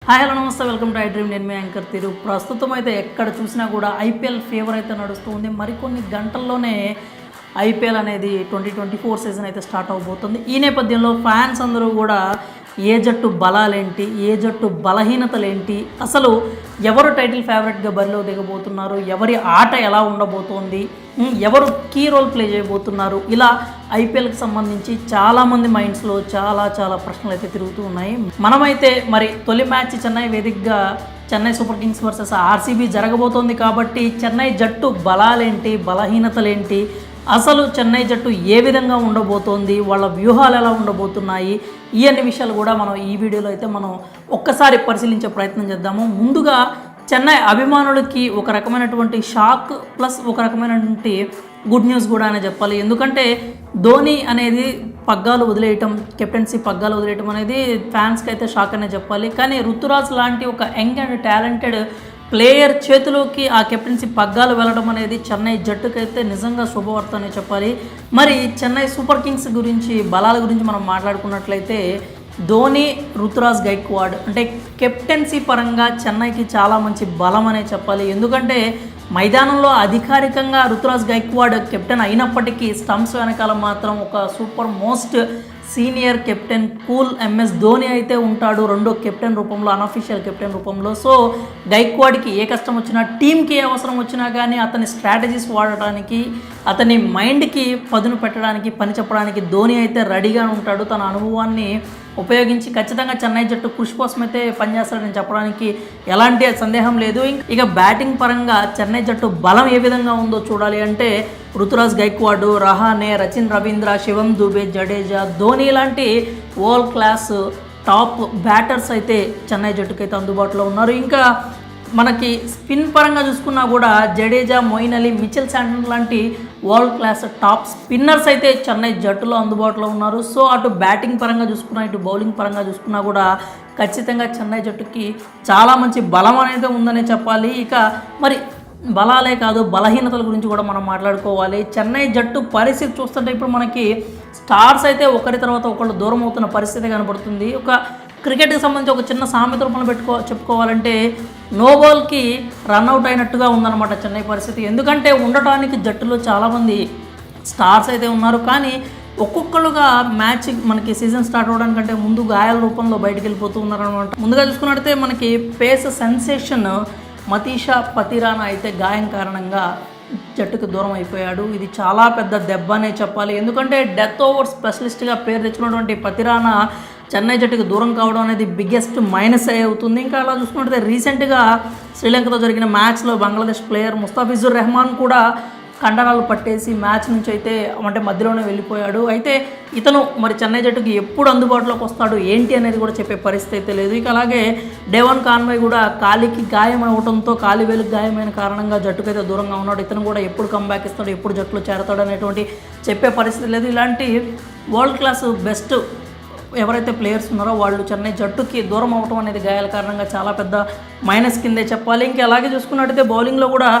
Hi hello నమస్తే welcome to I dream. నేను మీ anchor తిరు. ప్రస్తుతం అయితే ఎక్కడ చూసినా కూడా ఐపీఎల్ ఫీవర్ అయితే నడుస్తూ ఉంది. మరికొన్ని గంటల్లోనే ఐపీఎల్ అనేది 2024 సీజన్ అయితే స్టార్ట్ అవబోతుంది. ఈ నేపథ్యంలో ఫ్యాన్స్ అందరూ కూడా ఏ జట్టు బలాలేంటి, ఏ జట్టు బలహీనతలేంటి, అసలు ఎవరు టైటిల్ ఫేవరెట్గా బరిలో దిగబోతున్నారు, ఎవరి ఆట ఎలా ఉండబోతోంది, ఎవరు కీ రోల్ ప్లే చేయబోతున్నారు, ఇలా ఐపీఎల్కి సంబంధించి చాలామంది మైండ్స్లో చాలా ప్రశ్నలు అయితే తిరుగుతూ ఉన్నాయి. మనమైతే మరి తొలి మ్యాచ్ చెన్నై వేదికగా Chennai super Kings versus RCB జరగబోతోంది కాబట్టి చెన్నై జట్టు బలాలేంటి, బలహీనతలేంటి, అసలు చెన్నై జట్టు ఏ విధంగా ఉండబోతోంది, వాళ్ళ వ్యూహాలు ఎలా ఉండబోతున్నాయి, ఈ అన్ని విషయాలు కూడా మనం ఈ వీడియోలో అయితే మనం ఒక్కసారి పరిశీలించే ప్రయత్నం చేద్దాము. ముందుగా చెన్నై అభిమానులకి ఒక రకమైనటువంటి షాక్ ప్లస్ ఒక రకమైనటువంటి గుడ్ న్యూస్ కూడా అని చెప్పాలి. ఎందుకంటే ధోని అనేది పగ్గాలు వదిలేయటం, కెప్టెన్సీ పగ్గాలు వదిలేయటం అనేది ఫ్యాన్స్కి అయితే షాక్ అనే చెప్పాలి. కానీ రుతురాజ్ లాంటి ఒక యంగ్ అండ్ టాలెంటెడ్ ప్లేయర్ చేతిలోకి ఆ కెప్టెన్సీ పగ్గాలు వెళ్ళడం అనేది చెన్నై జట్టుకైతే నిజంగా శుభవార్త అనే చెప్పాలి. మరి చెన్నై సూపర్ కింగ్స్ గురించి, బలాల గురించి మనం మాట్లాడుకున్నట్లయితే ధోని, రుతురాజ్ గైక్వాడ్ అంటే కెప్టెన్సీ పరంగా చెన్నైకి చాలా మంచి బలం అనే చెప్పాలి. ఎందుకంటే మైదానంలో అధికారికంగా రుతురాజ్ గైక్వాడ్ కెప్టెన్ అయినప్పటికీ స్టంప్స్ వెనకాల మాత్రం ఒక super most senior captain cool MS Dhoni అయితే ఉంటాడు, రెండో కెప్టెన్ రూపంలో, అనఫీషియల్ కెప్టెన్ రూపంలో. సో గైక్వాడ్కి ఏ కష్టం వచ్చినా, టీంకి ఏ అవసరం వచ్చినా కానీ అతని స్ట్రాటజీస్ వాడటానికి, అతని మైండ్కి పదును పెట్టడానికి, పని చెప్పడానికి ధోని అయితే రెడీగా ఉంటాడు. తన అనుభవాన్ని ఉపయోగించి ఖచ్చితంగా చెన్నై జట్టు కృషి కోసం అయితే పనిచేస్తాడని చెప్పడానికి ఎలాంటి సందేహం లేదు. ఇక బ్యాటింగ్ పరంగా చెన్నై జట్టు బలం ఏ విధంగా ఉందో చూడాలి అంటే రుతురాజ్ గైక్వాడ్, రహానే, రచిన్ రవీంద్ర, శివం దుబే, జడేజా, ధోని లాంటి వరల్డ్ క్లాస్ టాప్ బ్యాటర్స్ అయితే చెన్నై జట్టుకైతే అందుబాటులో ఉన్నారు. ఇంకా మనకి స్పిన్ పరంగా చూసుకున్నా కూడా జడేజా, మొయిన్ అలీ, మిచెల్ శాంటనర్ లాంటి వరల్డ్ క్లాస్ టాప్ స్పిన్నర్స్ అయితే చెన్నై జట్టులో అందుబాటులో ఉన్నారు. సో అటు బ్యాటింగ్ పరంగా చూసుకున్నా, ఇటు బౌలింగ్ పరంగా చూసుకున్నా కూడా ఖచ్చితంగా చెన్నై జట్టుకి చాలా మంచి బలం అనేది ఉందనే చెప్పాలి. ఇక మరి బలాలే కాదు, బలహీనతల గురించి కూడా మనం మాట్లాడుకోవాలి. చెన్నై జట్టు పరిస్థితి చూస్తుంటే ఇప్పుడు మనకి స్టార్స్ అయితే ఒకరి తర్వాత ఒకళ్ళు దూరం అవుతున్న పరిస్థితి కనబడుతుంది. ఒక క్రికెట్కి సంబంధించి ఒక చిన్న సామెత రూపంలో చెప్పుకోవాలంటే నో బాల్కి రన్అట్ అయినట్టుగా ఉందన్నమాట చెన్నై పరిస్థితి. ఎందుకంటే ఉండటానికి జట్టులో చాలామంది స్టార్స్ అయితే ఉన్నారు, కానీ ఒక్కొక్కరుగా మ్యాచ్ మనకి సీజన్ స్టార్ట్ అవడానికంటే ముందు గాయాల రూపంలో బయటికి వెళ్ళిపోతూ ఉన్నారనమాట. ముందుగా చూసుకున్నట్టయితే మనకి పేస్ సెన్సేషన్ మతీషా పతిరానా అయితే గాయం కారణంగా జట్టుకు దూరం అయిపోయాడు. ఇది చాలా పెద్ద దెబ్బ అనే చెప్పాలి. ఎందుకంటే డెత్ ఓవర్ స్పెషలిస్ట్గా పేరు తెచ్చుకున్నటువంటి పతిరానా చెన్నై జట్టుకు దూరం కావడం అనేది బిగ్గెస్ట్ మైనస్ అవుతుంది. ఇంకా అలా చూసుకుంటే రీసెంట్గా శ్రీలంకతో జరిగిన మ్యాచ్లో బంగ్లాదేశ్ ప్లేయర్ ముస్తాఫిజుర్ రెహమాన్ కూడా కండరాలు పట్టేసి మ్యాచ్ నుంచి అయితే అంటే మధ్యలోనే వెళ్ళిపోయాడు. అయితే ఇతను మరి చెన్నై జట్టుకి ఎప్పుడు అందుబాటులోకి వస్తాడు ఏంటి అనేది కూడా చెప్పే పరిస్థితి అయితే లేదు. ఇక అలాగే డేవన్ కాన్వే కూడా కాలికి గాయం అవడంతో, కాలి వేలుకి గాయమైన కారణంగా జట్టుకైతే దూరంగా ఉన్నాడు. ఇతను కూడా ఎప్పుడు కంబ్యాక్ ఇస్తాడు, ఎప్పుడు జట్టులో చేరతాడు అనేటువంటి చెప్పే పరిస్థితి లేదు. ఇలాంటి వరల్డ్ క్లాస్ బెస్ట్ ఎవరైతే ప్లేయర్స్ ఉన్నారో వాళ్ళు చెన్నై జట్టుకి దూరం అవటం అనేది గాయాల కారణంగా చాలా పెద్ద మైనస్ కిందే చెప్పాలి. ఇంకా అలాగే చూసుకున్నట్టయితే బౌలింగ్లో కూడా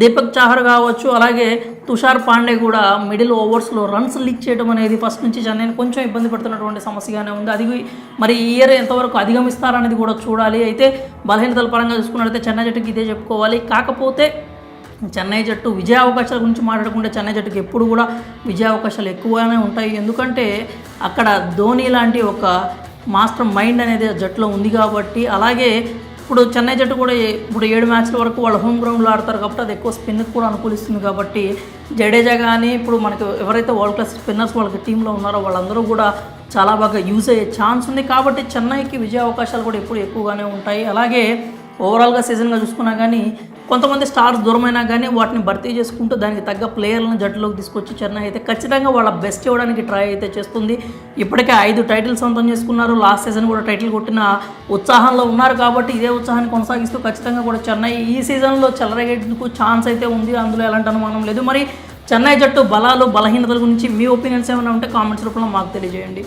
దీపక్ చాహర్ కావచ్చు, అలాగే తుషార్ పాండే కూడా మిడిల్ ఓవర్స్లో రన్స్ లీక్ చేయడం అనేది ఫస్ట్ నుంచి చెన్నైని కొంచెం ఇబ్బంది పడుతున్నటువంటి సమస్యగానే ఉంది. అది మరి ఈ ఇయర్ ఎంతవరకు అధిగమిస్తారనేది కూడా చూడాలి. అయితే బలహీనతల పరంగా చూసుకున్నట్టయితే చెన్నై జట్టుకి ఇదే చెప్పుకోవాలి. కాకపోతే చెన్నై జట్టు విజయ అవకాశాల గురించి మాట్లాడుకుంటే చెన్నై జట్టుకి ఎప్పుడు కూడా విజయ అవకాశాలు ఎక్కువగానే ఉంటాయి. ఎందుకంటే అక్కడ ధోని లాంటి ఒక మాస్టర్ మైండ్ అనేది జట్టులో ఉంది కాబట్టి. అలాగే ఇప్పుడు చెన్నై జట్టు కూడా ఇప్పుడు 7 మ్యాచ్ల వరకు వాళ్ళ హోమ్ గ్రౌండ్లో ఆడతారు కాబట్టి అది ఎక్కువ స్పిన్కి కూడా అనుకూలిస్తుంది కాబట్టి జడేజా కానీ ఇప్పుడు మనకు ఎవరైతే వరల్డ్ క్లాస్ స్పిన్నర్స్ వాళ్ళకి టీంలో ఉన్నారో వాళ్ళందరూ కూడా చాలా బాగా యూజ్ అయ్యే ఛాన్స్ ఉంది. కాబట్టి చెన్నైకి విజయ అవకాశాలు కూడా ఎప్పుడు ఎక్కువగానే ఉంటాయి. అలాగే ఓవరాల్గా సీజన్గా చూసుకున్నా కానీ కొంతమంది స్టార్స్ దూరమైనా కానీ వాటిని భర్తీ చేసుకుంటూ దానికి తగ్గ ప్లేయర్లను జట్టులోకి తీసుకొచ్చి చెన్నై అయితే ఖచ్చితంగా వాళ్ళ బెస్ట్ ఇవ్వడానికి ట్రై అయితే చేస్తుంది. ఇప్పటికే 5 టైటిల్స్ సొంతం చేసుకున్నారు. లాస్ట్ సీజన్ కూడా టైటిల్ కొట్టిన ఉత్సాహంలో ఉన్నారు కాబట్టి ఇదే ఉత్సాహాన్ని కొనసాగిస్తూ ఖచ్చితంగా కూడా చెన్నై ఈ సీజన్లో చెలరేగేందుకు ఛాన్స్ అయితే ఉంది. అందులో ఎలాంటి అనుమానం లేదు. మరి చెన్నై జట్టు బలాలు, బలహీనతల గురించి మీ ఒపీనియన్స్ ఏమైనా ఉంటే కామెంట్స్ రూపంలో మాకు తెలియజేయండి.